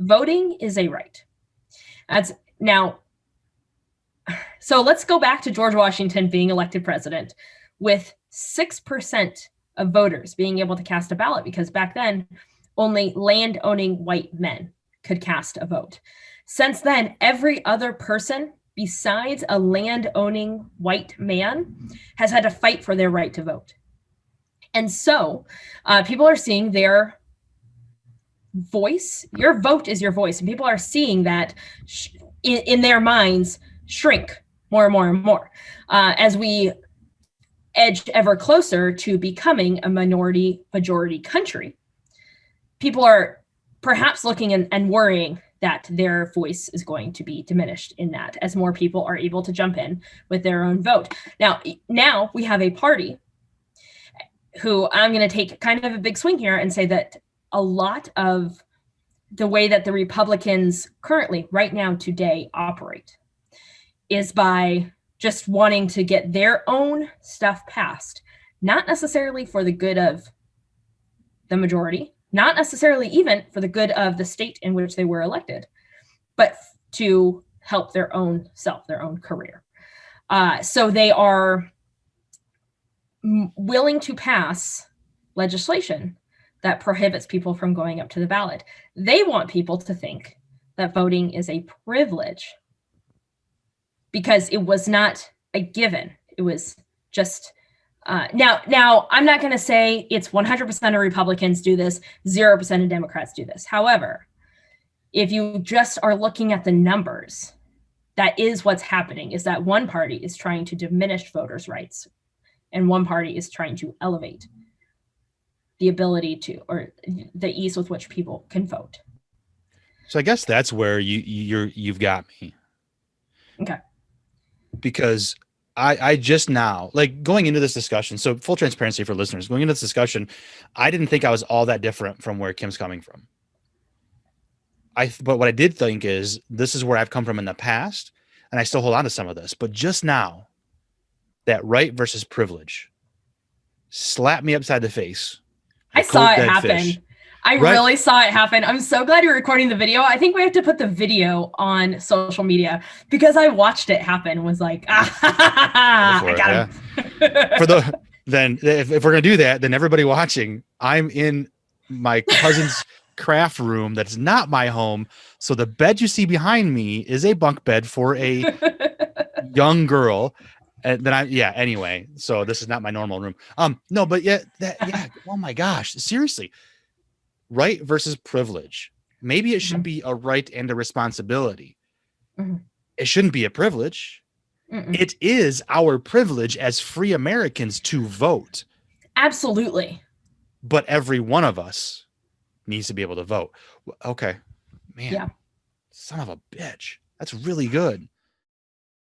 Voting is a right. That's now. So let's go back to George Washington being elected president with 6% of voters being able to cast a ballot, because back then only land-owning white men could cast a vote. Since then, every other person besides a land-owning white man has had to fight for their right to vote. And so people are seeing their voice, your vote is your voice, and people are seeing that in their minds shrink more and more and more as we edge ever closer to becoming a minority majority country. People are perhaps looking and worrying that their voice is going to be diminished in that, as more people are able to jump in with their own vote. Now we have a party who, I'm going to take kind of a big swing here and say that a lot of the way that the Republicans currently, right now, today, operate is by just wanting to get their own stuff passed, not necessarily for the good of the majority, not necessarily even for the good of the state in which they were elected, but to help their own self, their own career. So they are willing to pass legislation that prohibits people from going up to the ballot. They want people to think that voting is a privilege because it was not a given. It was just now I'm not going to say it's 100% of Republicans do this, 0% of Democrats do this. However, if you just are looking at the numbers, that is what's happening, is that one party is trying to diminish voters' rights and one party is trying to elevate the ability to, or the ease with which people can vote. So I guess that's where you've got me. Okay. Because I just now, like, going into this discussion, so full transparency for listeners, going into this discussion, I didn't think I was all that different from where Kim's coming from. But what I did think is this is where I've come from in the past, and I still hold on to some of this. But just now, that right versus privilege slapped me upside the face. I saw it happen. I really saw it happen. I'm so glad you're recording the video. I think we have to put the video on social media because I watched it happen and was like, I got him. Then if we're going to do that, then everybody watching, I'm in my cousin's craft room that's not my home. So the bed you see behind me is a bunk bed for a young girl. And then anyway, so this is not my normal room. No, but oh my gosh, seriously. Right versus privilege. Maybe it should be a right and a responsibility. It shouldn't be a privilege. It is our privilege as free Americans to vote. Absolutely. But every one of us needs to be able to vote. Okay, man. Yeah. Son of a bitch. That's really good.